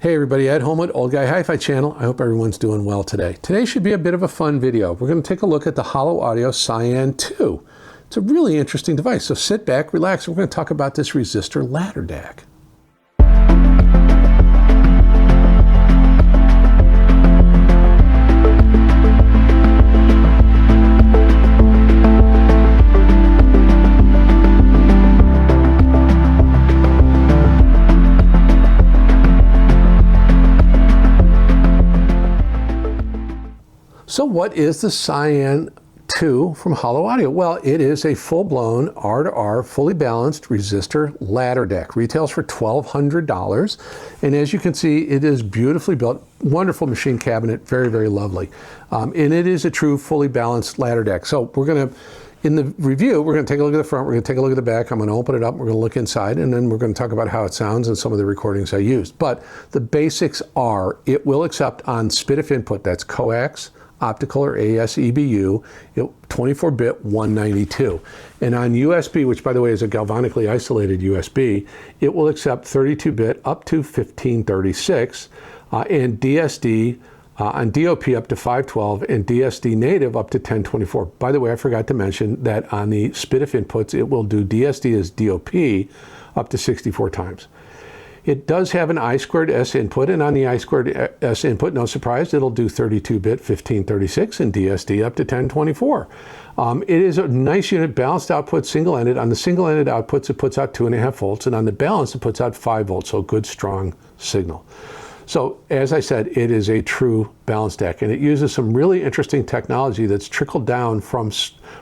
Hey everybody, Ed home at Old Guy Hi-Fi channel. I hope everyone's doing well today. Today should be a bit of a fun video. We're going to take a look at the Holo Cyan 2. It's a really interesting device, so sit back, relax, and we're going to talk about this resistor ladder DAC. So what is the Cyan 2 from Holo Audio? Well, it is a full-blown R2R, fully balanced resistor ladder DAC. Retails for $1,200. And as you can see, it is beautifully built, wonderful machine cabinet, very, very lovely. And it is a true fully balanced ladder DAC. So we're going to, in the review, we're going to take a look at the front, we're going to take a look at the back, I'm going to open it up, we're going to look inside, and then we're going to talk about how it sounds and some of the recordings I used. But the basics are, it will accept on SPDIF input, that's coax, optical or AS-EBU, 24-bit 192. And on USB, which by the way is a galvanically isolated USB, it will accept 32-bit up to 1536, and DSD on DOP up to 512, and DSD native up to 1024. By the way, I forgot to mention that on the SPDIF inputs, it will do DSD as DOP up to 64 times. It does have an I2S input, and on the I2S input, no surprise, it'll do 32-bit 1536 and DSD up to 1024. It is a nice unit, balanced output, single-ended. On the single-ended outputs, it puts out 2.5 volts, and on the balanced, it puts out 5 volts, so good, strong signal. So, as I said, it is a true balanced DAC, and it uses some really interesting technology that's trickled down from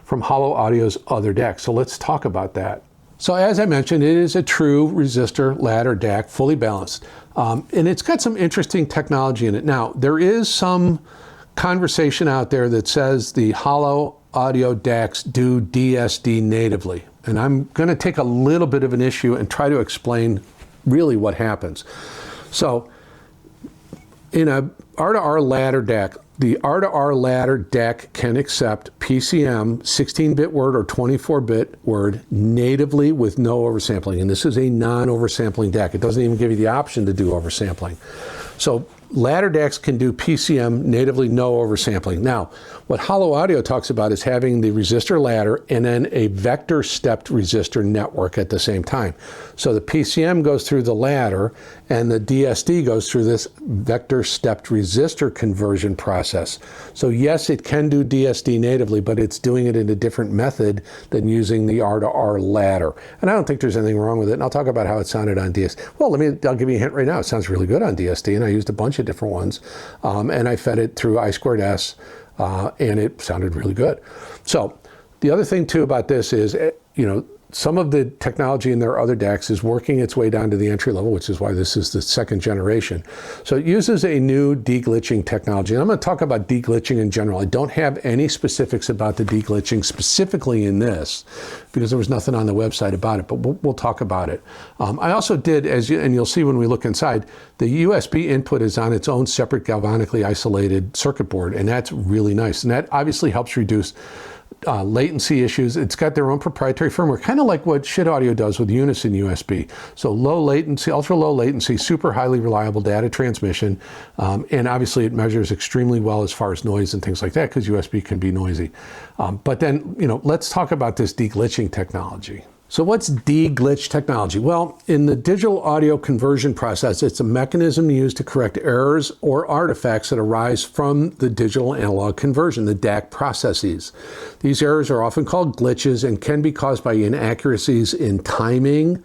Holo Audio's other DACs. So let's talk about that. So as I mentioned, it is a true resistor ladder DAC, fully balanced. And it's got some interesting technology in it. Now, there is some conversation out there that says the Holo Audio DACs do DSD natively. And I'm going to take a little bit of an issue and try to explain really what happens. So in a R2R ladder DAC, the R2R ladder DAC can accept PCM 16-bit word or 24-bit word natively with no oversampling. And this is a non-oversampling DAC. It doesn't even give you the option to do oversampling. So ladder DACs can do PCM natively, no oversampling. Now, what Holo Audio talks about is having the resistor ladder and then a vector stepped resistor network at the same time. So the PCM goes through the ladder and the DSD goes through this vector stepped resistor conversion process. So yes, it can do DSD natively, but it's doing it in a different method than using the R2R ladder. And I don't think there's anything wrong with it. And I'll talk about how it sounded on DSD. Well, I'll give you a hint right now. It sounds really good on DSD, and I used a bunch of different ones. And I fed it through I2S, and it sounded really good. So the other thing too about this is, some of the technology in their other DACs is working its way down to the entry level, which is why this is the second generation. So it uses a new deglitching technology. And I'm going to talk about deglitching in general. I don't have any specifics about the deglitching specifically in this because there was nothing on the website about it, but we'll talk about it. I also did, and you'll see when we look inside, the USB input is on its own separate galvanically isolated circuit board, and that's really nice. And that obviously helps reduce latency issues. It's got their own proprietary firmware, kind of like what Shit Audio does with Unison USB. So low latency, ultra low latency, super highly reliable data transmission. And obviously it measures extremely well as far as noise and things like that, because USB can be noisy. But then, let's talk about this deglitching technology. So what's deglitch technology? Well, in the digital audio conversion process, it's a mechanism used to correct errors or artifacts that arise from the digital analog conversion, the DAC processes. These errors are often called glitches and can be caused by inaccuracies in timing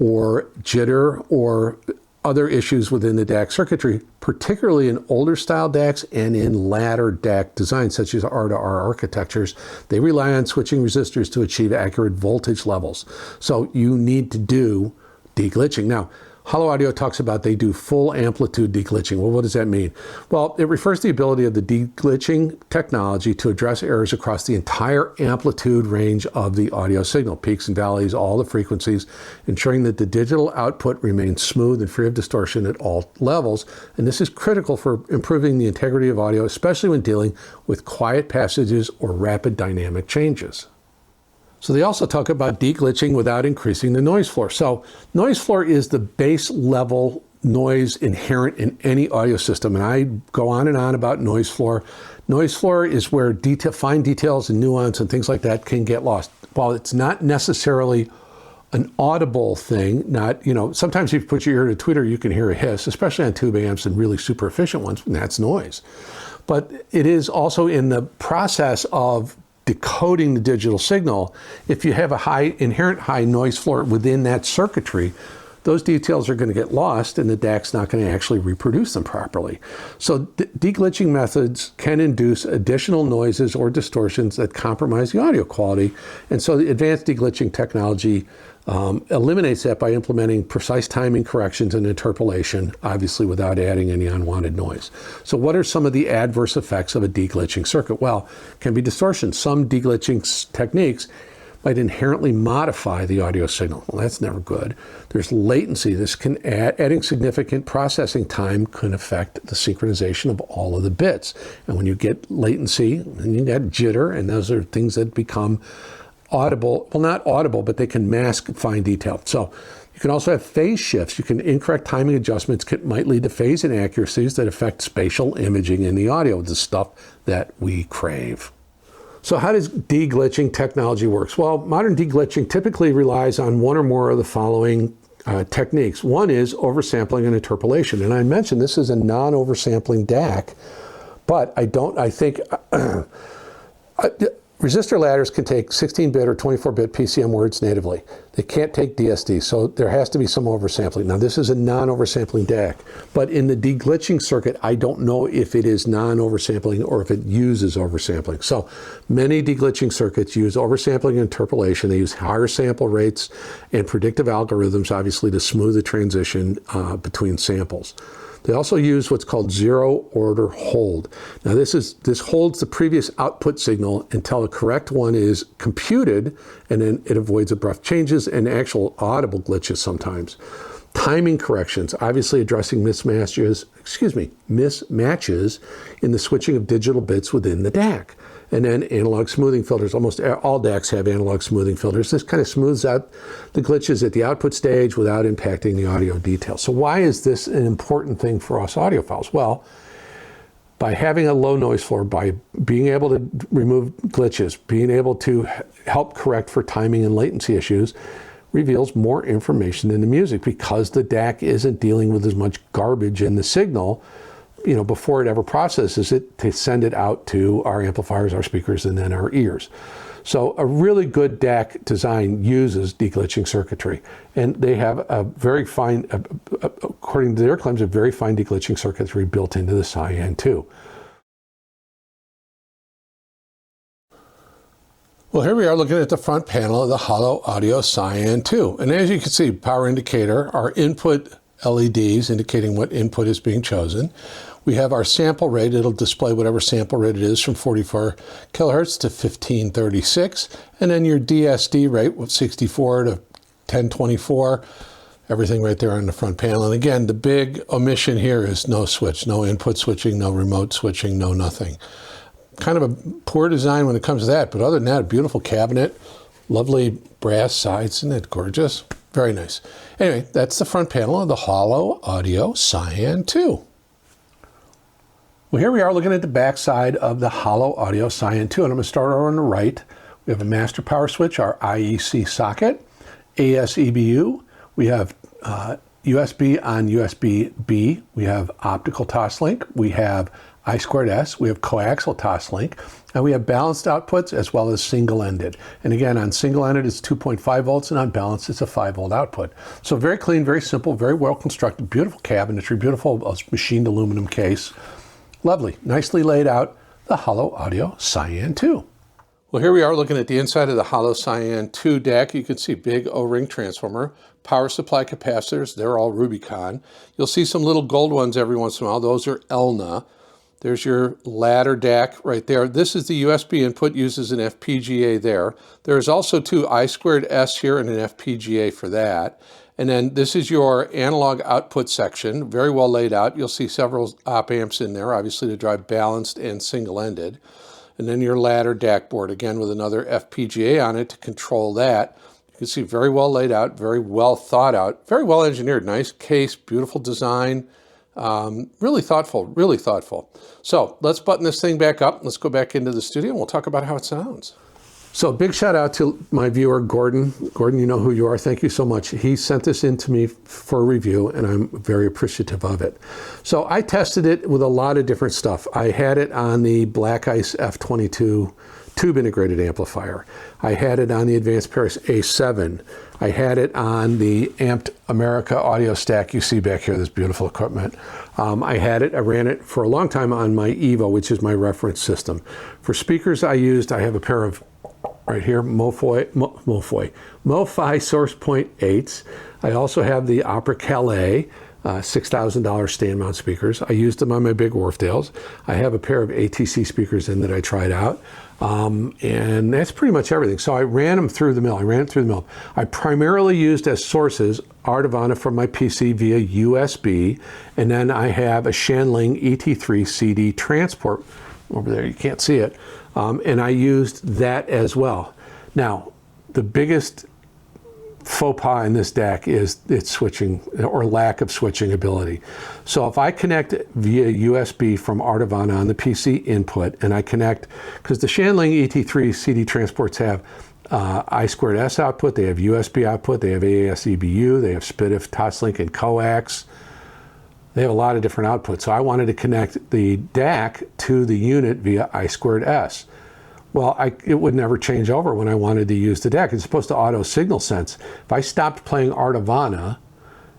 or jitter or other issues within the DAC circuitry, particularly in older style DACs and in ladder DAC designs, such as R2R architectures. They rely on switching resistors to achieve accurate voltage levels. So you need to do deglitching. Now, Holo Audio talks about they do full amplitude deglitching. Well, what does that mean? Well, it refers to the ability of the deglitching technology to address errors across the entire amplitude range of the audio signal, peaks and valleys, all the frequencies, ensuring that the digital output remains smooth and free of distortion at all levels. And this is critical for improving the integrity of audio, especially when dealing with quiet passages or rapid dynamic changes. So they also talk about deglitching without increasing the noise floor. So noise floor is the base level noise inherent in any audio system. And I go on and on about noise floor. Noise floor is where fine details and nuance and things like that can get lost. While it's not necessarily an audible thing, sometimes if you put your ear to a tweeter, you can hear a hiss, especially on tube amps and really super efficient ones, and that's noise. But it is also in the process of decoding the digital signal. If you have a inherent high noise floor within that circuitry, those details are going to get lost and the DAC's not going to actually reproduce them properly. So deglitching methods can induce additional noises or distortions that compromise the audio quality. And so the advanced deglitching technology eliminates that by implementing precise timing corrections and interpolation, obviously without adding any unwanted noise. So what are some of the adverse effects of a deglitching circuit? Well, can be distortion. Some deglitching techniques might inherently modify the audio signal. Well, that's never good. There's latency. This can adding significant processing time can affect the synchronization of all of the bits. And when you get latency, then you get jitter, and those are things that become audible. Well, not audible, but they can mask fine detail. So you can also have phase shifts. Incorrect timing adjustments might lead to phase inaccuracies that affect spatial imaging in the audio, the stuff that we crave. So how does deglitching technology work? Well, modern deglitching typically relies on one or more of the following techniques. One is oversampling and interpolation. And I mentioned this is a non-oversampling DAC, but I think resistor ladders can take 16-bit or 24-bit PCM words natively. They can't take DSD, so there has to be some oversampling. Now, this is a non-oversampling DAC, but in the deglitching circuit, I don't know if it is non-oversampling or if it uses oversampling. So many deglitching circuits use oversampling and interpolation. They use higher sample rates and predictive algorithms, obviously, to smooth the transition between samples. They also use what's called zero order hold. Now this holds the previous output signal until a correct one is computed, and then it avoids abrupt changes and actual audible glitches sometimes. Timing corrections, obviously addressing mismatches in the switching of digital bits within the DAC. And then analog smoothing filters. Almost all DACs have analog smoothing filters. This kind of smooths out the glitches at the output stage without impacting the audio details. So why is this an important thing for us audiophiles? Well, by having a low noise floor, by being able to remove glitches, being able to help correct for timing and latency issues, reveals more information in the music because the DAC isn't dealing with as much garbage in the signal before it ever processes it to send it out to our amplifiers, our speakers, and then our ears. So a really good DAC design uses deglitching circuitry, and they have a very fine, according to their claims, a very fine deglitching circuitry built into the Cyan 2. Well, here we are looking at the front panel of the Holo Audio Cyan 2. And as you can see, power indicator, our input LEDs indicating what input is being chosen. We have our sample rate. It'll display whatever sample rate it is from 44 kilohertz to 1536. And then your DSD rate with 64 to 1024. Everything right there on the front panel. And again, the big omission here is no switch, no input switching, no remote switching, no nothing. Kind of a poor design when it comes to that, but other than that, a beautiful cabinet, lovely brass sides. Isn't it gorgeous? Very nice. Anyway, that's the front panel of the Holo Audio Cyan 2. Well, here we are looking at the back side of the Holo Audio Cyan 2, and I'm going to start over on the right. We have a master power switch, our IEC socket, AS-EBU. We have USB on USB-B. We have optical toslink. We have I2S. We have coaxial toslink. And we have balanced outputs as well as single-ended. And again, on single-ended, it's 2.5 volts, and on balanced, it's a 5-volt output. So very clean, very simple, very well-constructed, beautiful cabinetry, beautiful machined aluminum case. Lovely, nicely laid out, the Holo Audio Cyan 2. Well, here we are looking at the inside of the Holo Cyan 2 DAC. You can see big O-ring transformer, power supply capacitors. They're all Rubicon. You'll see some little gold ones every once in a while. Those are ELNA. There's your ladder DAC right there. This is the USB input, uses an FPGA there. There's also two I2S here and an FPGA for that. And then this is your analog output section, very well laid out. You'll see several op amps in there, obviously to drive balanced and single-ended. And then your ladder DAC board, again with another FPGA on it to control that. You can see very well laid out, very well thought out, very well engineered. Nice case, beautiful design. Really thoughtful, really thoughtful. So let's button this thing back up. Let's go back into the studio and we'll talk about how it sounds. So big shout out to my viewer, Gordon. Gordon, you know who you are. Thank you so much. He sent this in to me for a review and I'm very appreciative of it. So I tested it with a lot of different stuff. I had it on the Black Ice F22 tube integrated amplifier. I had it on the Advanced Paris A7. I had it on the Amped America audio stack you see back here, this beautiful equipment. I ran it for a long time on my Evo, which is my reference system. For speakers I have a pair of, right here, MoFi Source Point 8s. I also have the Opera Calais $6,000 stand mount speakers. I used them on my big Wharfdales. I have a pair of ATC speakers in that I tried out. And that's pretty much everything. So I ran them through the mill. I primarily used as sources Artivana from my PC via USB. And then I have a Shanling ET3 CD transport over there. You can't see it. And I used that as well. Now, the biggest faux pas in this DAC is its switching or lack of switching ability. So if I connect via USB from Artivana on the PC input, and I connect, because the Shanling ET3 CD transports have I2S output, they have USB output, they have AAS EBU, they have SPDIF, Toslink, and coax. They have a lot of different outputs. So I wanted to connect the DAC to the unit via I2S. Well, it would never change over when I wanted to use the DAC. It's supposed to auto signal sense. If I stopped playing Artivana,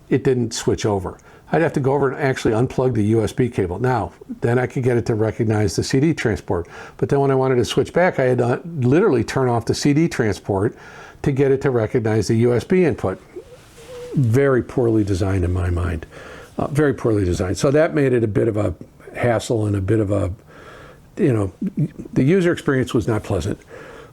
it didn't switch over. I'd have to go over and actually unplug the USB cable. Now, then I could get it to recognize the CD transport. But then when I wanted to switch back, I had to literally turn off the CD transport to get it to recognize the USB input. Very poorly designed in my mind. Very poorly designed. So that made it a bit of a hassle and a bit of a, the user experience was not pleasant.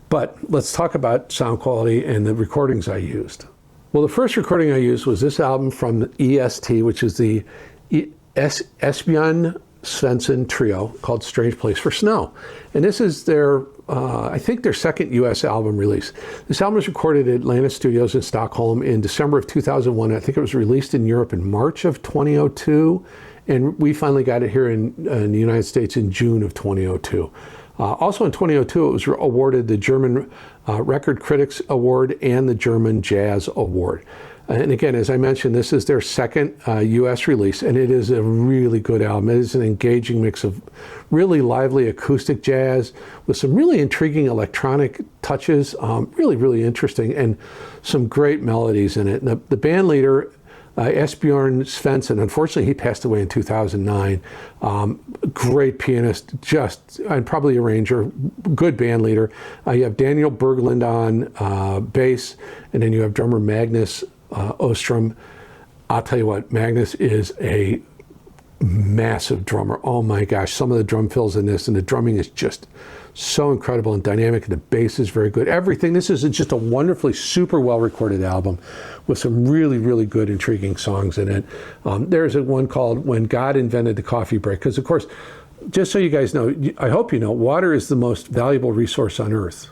But let's talk about sound quality and the recordings I used. Well, the first recording I used was this album from the EST, which is the Esbjörn Svensson trio called Strange Place for Snow. And this is their, I think their second US album release. This album was recorded at Atlantis Studios in Stockholm in December of 2001. I think it was released in Europe in March of 2002. And we finally got it here in the United States in June of 2002. Also in 2002, it was awarded the German Record Critics Award and the German Jazz Award. And again, as I mentioned, this is their second US release, and it is a really good album. It is an engaging mix of really lively acoustic jazz with some really intriguing electronic touches, really, really interesting, and some great melodies in it. And the band leader, Esbjörn Svensson, unfortunately he passed away in 2009. Great pianist, and probably arranger, good band leader. You have Daniel Berglund on bass, and then you have drummer Magnus Ostrom. I'll tell you what, Magnus is a massive drummer. Oh my gosh, some of the drum fills in this, and the drumming is just so incredible and dynamic, and the bass is very good. Everything, this is just a wonderfully super well recorded album with some really, really good, intriguing songs in it. There's one called When God Invented the Coffee Break, because of course, just so you guys know, I hope you know, water is the most valuable resource on earth,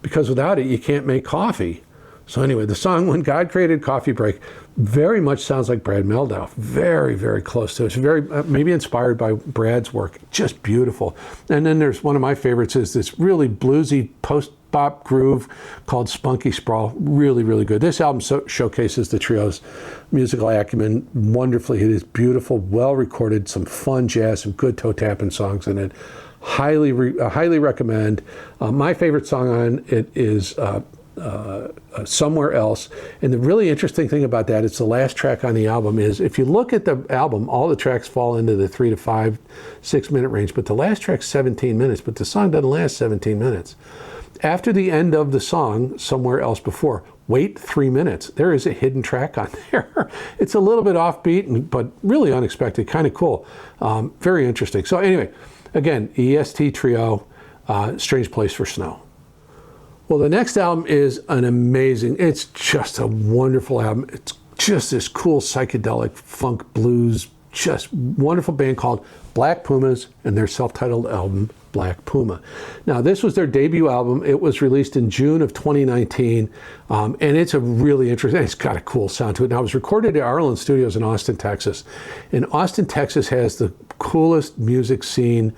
because without it, you can't make coffee. So anyway, the song When God Created Coffee Break very much sounds like Brad Mehldau. Very, very close to it. It's very, maybe inspired by Brad's work. Just beautiful. And then there's one of my favorites is this really bluesy post-bop groove called Spunky Sprawl. Really, really good. This album showcases the trio's musical acumen wonderfully. It is beautiful, well recorded, some fun jazz, some good toe-tapping songs in it. Highly recommend. My favorite song on it is Somewhere Else. And the really interesting thing about that, it's the last track on the album, is if you look at the album, all the tracks fall into the 3 to 5, 6 minute range, but the last track's 17 minutes, but the song doesn't last 17 minutes. After the end of the song, Somewhere Else Before, wait 3 minutes. There is a hidden track on there. It's a little bit offbeat, but really unexpected, kind of cool. Very interesting. So anyway, again, EST Trio, Strange Place for Snow. Well, the next album is it's just a wonderful album. It's just this cool psychedelic funk blues just wonderful band called Black Pumas and their self-titled album, Black Puma. Now, this was their debut album. It was released in June of 2019, and it's a really interesting, it's got a cool sound to it. Now, it was recorded at Arlen Studios in Austin, Texas. And Austin, Texas has the coolest music scene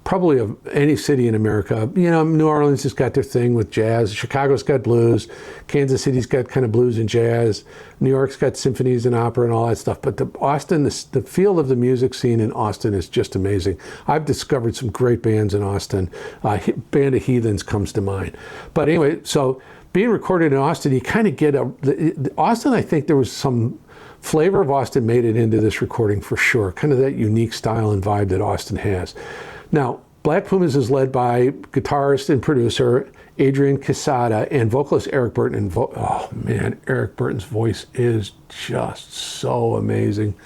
probably of any city in America. You know, New Orleans has got their thing with jazz. Chicago's got blues. Kansas City's got kind of blues and jazz. New York's got symphonies and opera and all that stuff. But the feel of the music scene in Austin is just amazing. I've discovered some great bands in Austin. Band of Heathens comes to mind. But anyway, so being recorded in Austin, you kind of get Austin, I think there was some flavor of Austin made it into this recording for sure. Kind of that unique style and vibe that Austin has. Now, Black Pumas is led by guitarist and producer Adrian Quesada and vocalist Eric Burton. And oh man, Eric Burton's voice is just so amazing.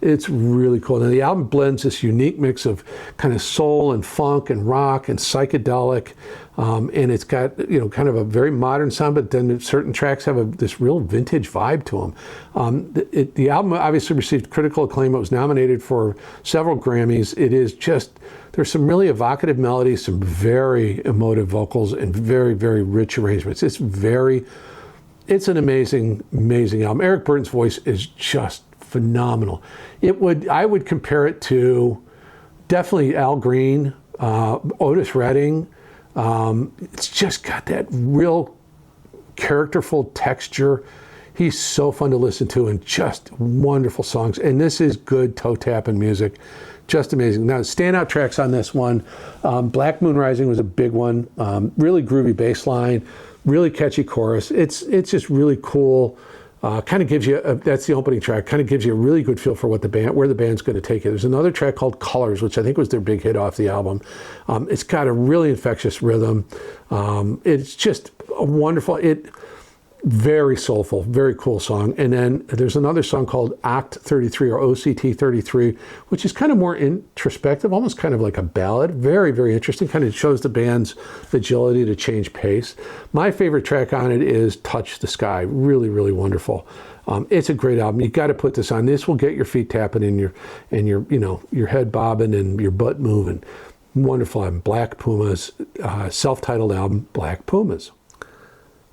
It's really cool. Now, the album blends this unique mix of kind of soul and funk and rock and psychedelic. And it's got, kind of a very modern sound, but then certain tracks have this real vintage vibe to them. The album obviously received critical acclaim. It was nominated for several Grammys. It is just, there's some really evocative melodies, some very emotive vocals, and very, very rich arrangements. It's an amazing, amazing album. Eric Burton's voice is just phenomenal. I would compare it to definitely Al Green, Otis Redding. It's just got that real characterful texture. He's so fun to listen to and just wonderful songs. And this is good toe tapping music. Just amazing. Now, standout tracks on this one, Black Moon Rising was a big one. Really groovy bass line, really catchy chorus. It's just really cool. Kind of gives you, that's the opening track, kind of gives you a really good feel for where the band's going to take it. There's another track called Colors, which I think was their big hit off the album. It's got a really infectious rhythm. It's just a wonderful, very soulful, very cool song. And then there's another song called Act 33 or OCT 33, which is kind of more introspective, almost kind of like a ballad. Very, very interesting. Kind of shows the band's agility to change pace. My favorite track on it is Touch the Sky. Really, really wonderful. It's a great album. You got to put this on. This will get your feet tapping and your head bobbing and your butt moving. Wonderful album. Black Pumas, self-titled album, Black Pumas.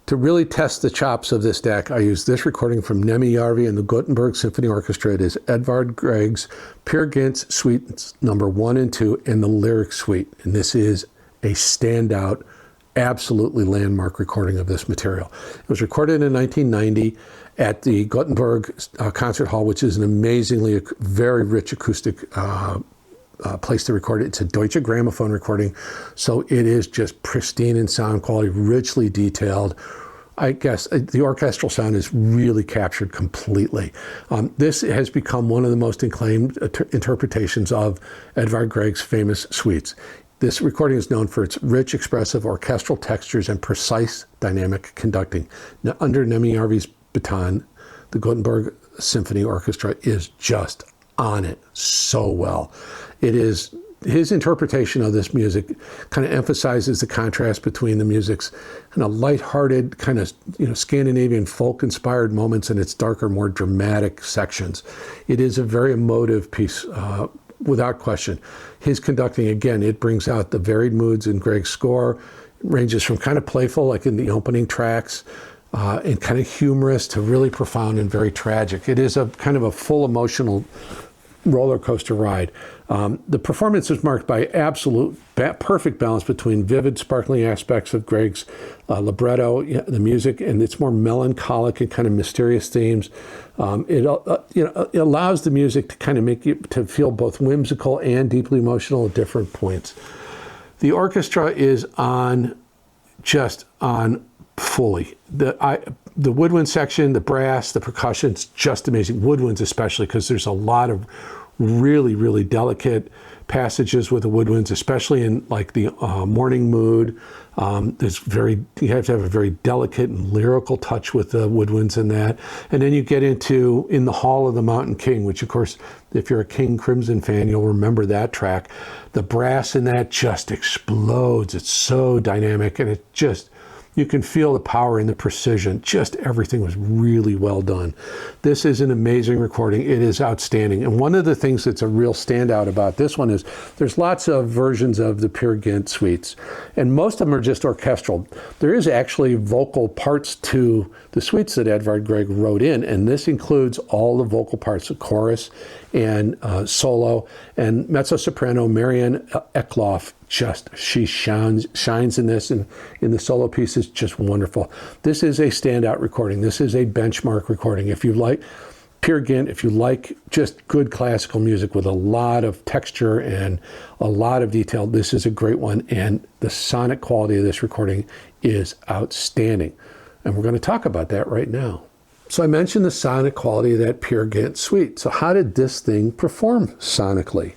To really test the chops of this deck, I used this recording from Nemi Järvi and the Gothenburg Symphony Orchestra. It is Edvard Grieg's Peer Gynt Suites number 1 and 2 and the Lyric Suite. And this is a standout, absolutely landmark recording of this material. It was recorded in 1990 at the Gothenburg Concert Hall, which is an amazingly, very rich acoustic place to record it. It's a Deutsche Grammophon recording, so it is just pristine in sound quality, richly detailed. I guess the orchestral sound is really captured completely. This has become one of the most acclaimed interpretations of Edvard Grieg's famous suites. This recording is known for its rich, expressive orchestral textures and precise dynamic conducting. Now, under Nemi Järvi's baton, the Gothenburg Symphony Orchestra is just on it so well. It is his interpretation of this music kind of emphasizes the contrast between the music's kind of lighthearted, kind of Scandinavian folk-inspired moments and its darker, more dramatic sections. It is a very emotive piece, without question. His conducting, again, it brings out the varied moods in Grieg's score. It ranges from kind of playful, like in the opening tracks, and kind of humorous to really profound and very tragic. It is a kind of a full emotional roller coaster ride. The performance is marked by absolute perfect balance between vivid, sparkling aspects of Grieg's libretto, the music, and its more melancholic and kind of mysterious themes. It allows the music to kind of make you to feel both whimsical and deeply emotional at different points. The orchestra is on fully. The woodwind section, the brass, the percussion, it's just amazing. Woodwinds especially, because there's a lot of really, really delicate passages with the woodwinds, especially in like the morning mood. You have to have a very delicate and lyrical touch with the woodwinds in that. And then you get into In the Hall of the Mountain King, which of course, if you're a King Crimson fan, you'll remember that track. The brass in that just explodes. It's so dynamic, and it just, You can feel the power and the precision. Just everything was really well done. This is an amazing recording. It is outstanding. And one of the things that's a real standout about this one is there's lots of versions of the Peer Gynt suites, and most of them are just orchestral. There is actually vocal parts to the suites that Edvard Grieg wrote in, and this includes all the vocal parts, the chorus and solo, and mezzo-soprano Marianne Eckloff, she shines in this, and in the solo piece is just wonderful. This is a standout recording. This is a benchmark recording. If you like Peer Gynt, if you like just good classical music with a lot of texture and a lot of detail, this is a great one, and the sonic quality of this recording is outstanding. And we're going to talk about that right now. So I mentioned the sonic quality of that Peer Gynt suite. So how did this thing perform sonically?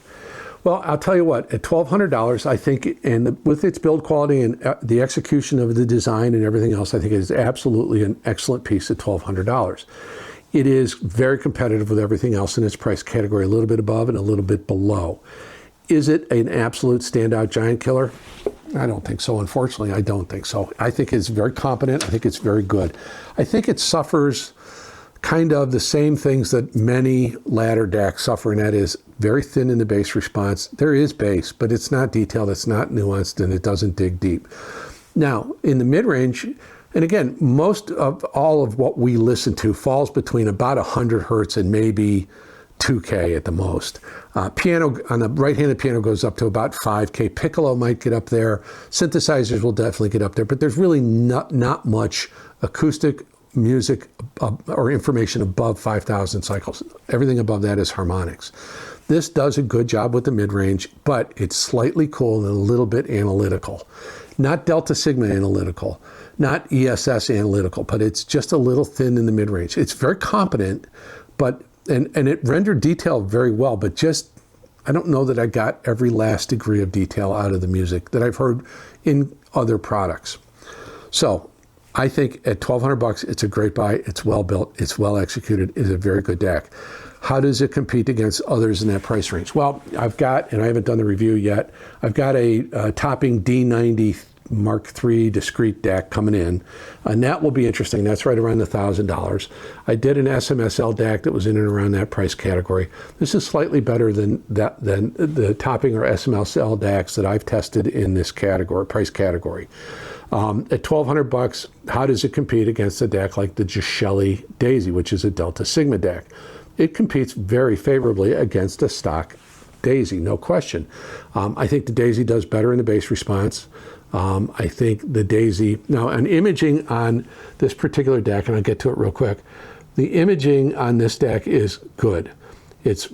Well, I'll tell you what, at $1,200, I think, and with its build quality and the execution of the design and everything else, I think it is absolutely an excellent piece at $1,200. It is very competitive with everything else in its price category, a little bit above and a little bit below. Is it an absolute standout giant killer? I don't think so, unfortunately. I don't think so. I think it's very competent. I think it's very good. I think it suffers kind of the same things that many ladder DACs suffer, and that is very thin in the bass response. There is bass, but it's not detailed, it's not nuanced, and it doesn't dig deep. Now, in the mid-range, and again, most of all of what we listen to falls between about 100 hertz and maybe 2K at the most. Piano, on the right-handed piano goes up to about 5K. Piccolo might get up there. Synthesizers will definitely get up there, but there's really not much acoustic music or information above 5,000 cycles. Everything above that is harmonics. This does a good job with the mid-range, but it's slightly cool and a little bit analytical. Not Delta Sigma analytical, not ESS analytical, but it's just a little thin in the mid-range. It's very competent, but and it rendered detail very well, but just, I don't know that I got every last degree of detail out of the music that I've heard in other products. So I think at $1,200, it's a great buy. It's well built. It's well executed. It's a very good DAC. How does it compete against others in that price range? Well, I've got, and I haven't done the review yet, I've got a topping D90 Mark III discrete DAC coming in, and that will be interesting. That's right around the $1,000. I did an SMSL DAC that was in and around that price category. This is slightly better than the topping or SMSL DACs that I've tested in this category, price category. At $1,200, how does it compete against a DAC like the Gishelli Daisy, which is a Delta Sigma DAC? It competes very favorably against a stock Daisy, no question. I think the Daisy does better in the bass response. I think the Daisy, now an imaging on this particular DAC, and I'll get to it real quick, the imaging on this DAC is good. It's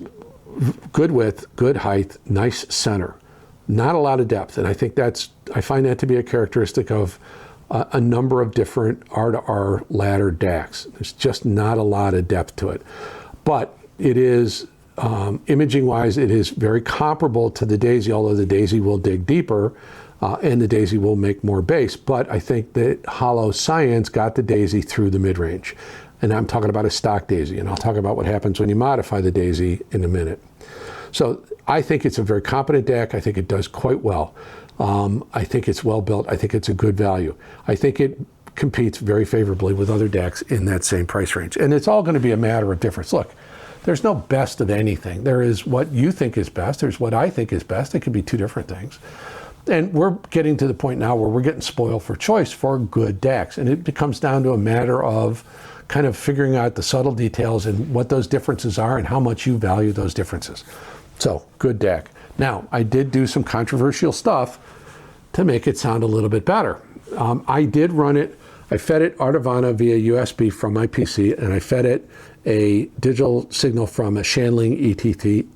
good width, good height, nice center. Not a lot of depth, and I think I find that to be a characteristic of a number of different R2R ladder DACs. There's just not a lot of depth to it. But it is, imaging-wise, it is very comparable to the Daisy, although the Daisy will dig deeper, and the Daisy will make more bass. But I think that Holo Cyan's got the Daisy through the mid-range. And I'm talking about a stock Daisy, and I'll talk about what happens when you modify the Daisy in a minute. So I think it's a very competent DAC. I think it does quite well. I think it's well built. I think it's a good value. I think it competes very favorably with other DACs in that same price range. And it's all going to be a matter of difference. Look, there's no best of anything. There is what you think is best. There's what I think is best. It could be two different things. And we're getting to the point now where we're getting spoiled for choice for good DACs. And it becomes down to a matter of kind of figuring out the subtle details and what those differences are and how much you value those differences. So, good DAC. Now, I did do some controversial stuff to make it sound a little bit better. I did run it, I fed it Artivana via USB from my PC, and I fed it a digital signal from a Shanling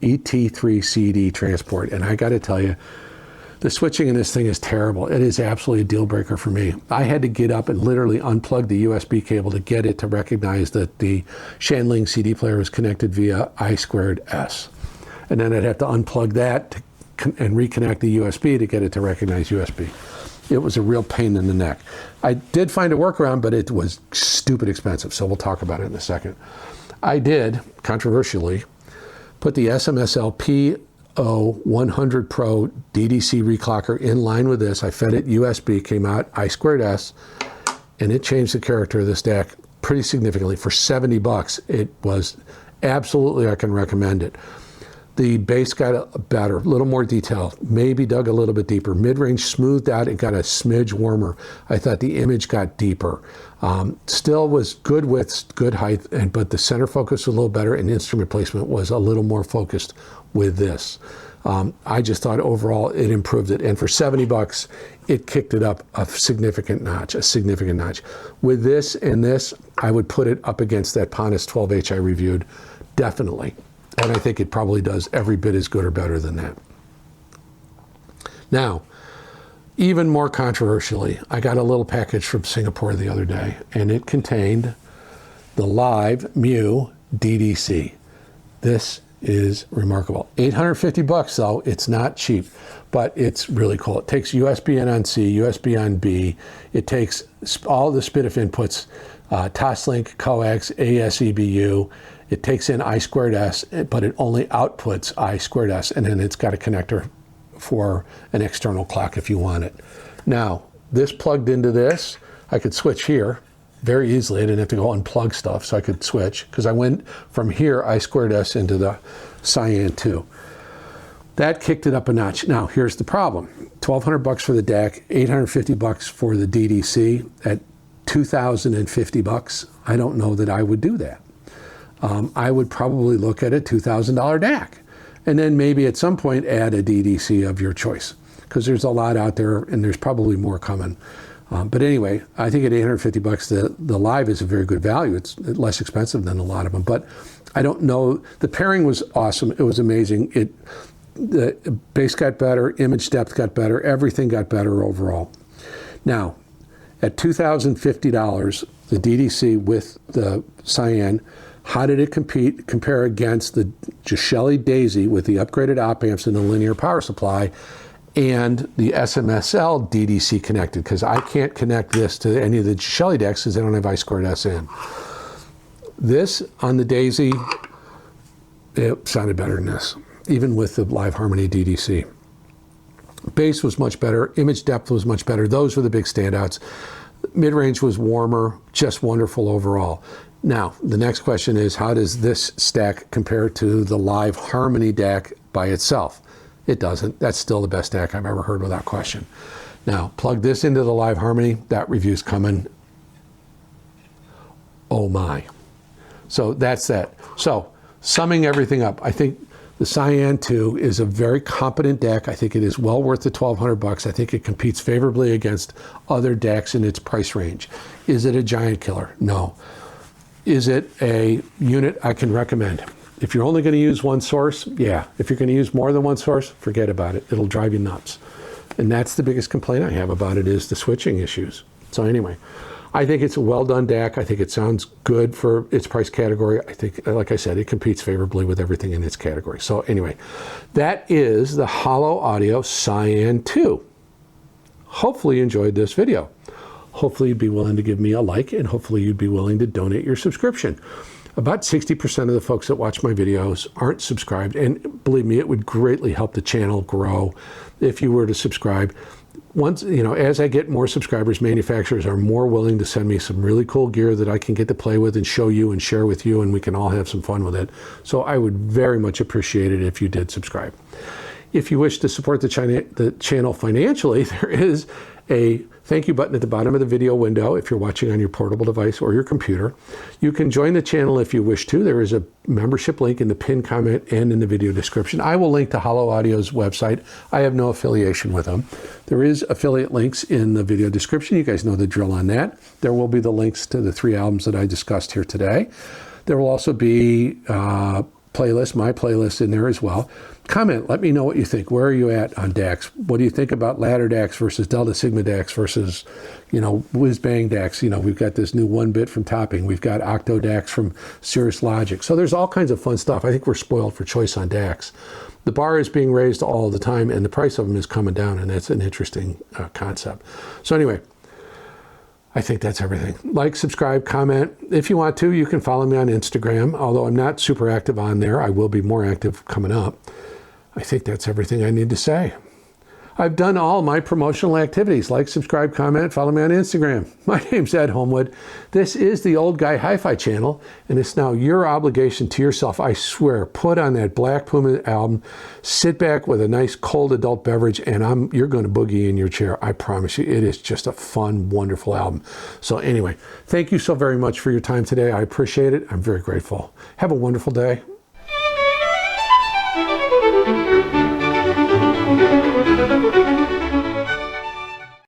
ET3 CD transport. And I got to tell you, the switching in this thing is terrible. It is absolutely a deal breaker for me. I had to get up and literally unplug the USB cable to get it to recognize that the Shanling CD player was connected via I2S. And then I'd have to unplug that and reconnect the USB to get it to recognize USB. It was a real pain in the neck. I did find a workaround, but it was stupid expensive, so we'll talk about it in a second. I did, controversially, put the SMSL P0100 Pro DDC reclocker in line with this. I fed it USB, came out I2S, and it changed the character of this DAC pretty significantly. For 70 bucks, it was absolutely, I can recommend it. The bass got better, a little more detail, maybe dug a little bit deeper. Mid-range smoothed out and got a smidge warmer. I thought the image got deeper. Still was good width, good height, but the center focus was a little better and instrument placement was a little more focused with this. I just thought overall it improved it. And for 70 bucks, it kicked it up a significant notch. With this and this, I would put it up against that Pontus 12H I reviewed, definitely. And I think it probably does every bit as good or better than that. Now, even more controversially, I got a little package from Singapore the other day, and it contained the Live Mu DDC. This is remarkable. 850 bucks though, it's not cheap, but it's really cool. It takes USB-N on C, USB on B. It takes all the SPDIF inputs, Toslink, coax, ASEBU. It takes in I2S, but it only outputs I2S, and then it's got a connector for an external clock if you want it. Now, this plugged into this, I could switch here very easily. I didn't have to go unplug stuff, so I could switch, because I went from here, I2S, into the Cyan 2. That kicked it up a notch. Now, here's the problem. 1,200 bucks for the DAC, 850 bucks for the DDC. At 2,050 bucks, I don't know that I would do that. I would probably look at a $2,000 DAC, and then maybe at some point add a DDC of your choice, because there's a lot out there and there's probably more coming. But anyway, I think at 850 bucks, the Live is a very good value. It's less expensive than a lot of them, but I don't know. The pairing was awesome. It was amazing. The bass got better, image depth got better, everything got better overall. Now, at $2,050, the DDC with the Cyan, how did it compare against the Gishelli Daisy with the upgraded op amps and the linear power supply and the SMSL DDC connected? Because I can't connect this to any of the Gishelli DACs because they don't have I2S in. This on the Daisy, it sounded better than this, even with the Live Harmony DDC. Bass was much better, image depth was much better. Those were the big standouts. Mid-range was warmer, just wonderful overall. Now, the next question is, how does this stack compare to the Live Harmony DAC by itself? It doesn't. That's still the best DAC I've ever heard without question. Now, plug this into the Live Harmony. That review's coming. Oh my. So that's that. So, summing everything up, I think the Cyan 2 is a very competent DAC. I think it is well worth the 1,200 bucks. I think it competes favorably against other DACs in its price range. Is it a giant killer? No. Is it a unit I can recommend? If you're only going to use one source, yeah. If you're going to use more than one source, forget about it. It'll drive you nuts. And that's the biggest complaint I have about it, is the switching issues. So anyway, I think it's a well-done DAC. I think it sounds good for its price category. I think, like I said, it competes favorably with everything in its category. So anyway, that is the Holo Audio Cyan 2. Hopefully you enjoyed this video. Hopefully you'd be willing to give me a like, and hopefully you'd be willing to donate your subscription. About 60% of the folks that watch my videos aren't subscribed, and believe me, it would greatly help the channel grow if you were to subscribe. Once, as I get more subscribers, manufacturers are more willing to send me some really cool gear that I can get to play with and show you and share with you, and we can all have some fun with it. So I would very much appreciate it if you did subscribe. If you wish to support the channel financially, there is a thank you button at the bottom of the video window if you're watching on your portable device or your computer. You can join the channel if you wish to. There is a membership link in the pinned comment and in the video description. I will link to Holo Audio's website. I have no affiliation with them. There is affiliate links in the video description. You guys know the drill on that. There will be the links to the 3 albums that I discussed here today. There will also be my playlist in there as well. Comment, let me know what you think. Where are you at on DACs? What do you think about ladder DACs versus Delta Sigma DACs versus, whiz bang DACs? We've got this new 1-bit from Topping. We've got Octo DACs from Cirrus Logic. So there's all kinds of fun stuff. I think we're spoiled for choice on DACs. The bar is being raised all the time, and the price of them is coming down, and that's an interesting concept. So anyway, I think that's everything. Like, subscribe, comment. If you want to, you can follow me on Instagram, although I'm not super active on there. I will be more active coming up. I think that's everything I need to say. I've done all my promotional activities. Like, subscribe, comment, follow me on Instagram. My name's Ed Homewood. This is the Old Guy Hi-Fi channel, and it's now your obligation to yourself. I swear, put on that Black Puma album, sit back with a nice cold adult beverage, and you're going to boogie in your chair. I promise you, it is just a fun, wonderful album. So anyway, thank you so very much for your time today. I appreciate it. I'm very grateful. Have a wonderful day.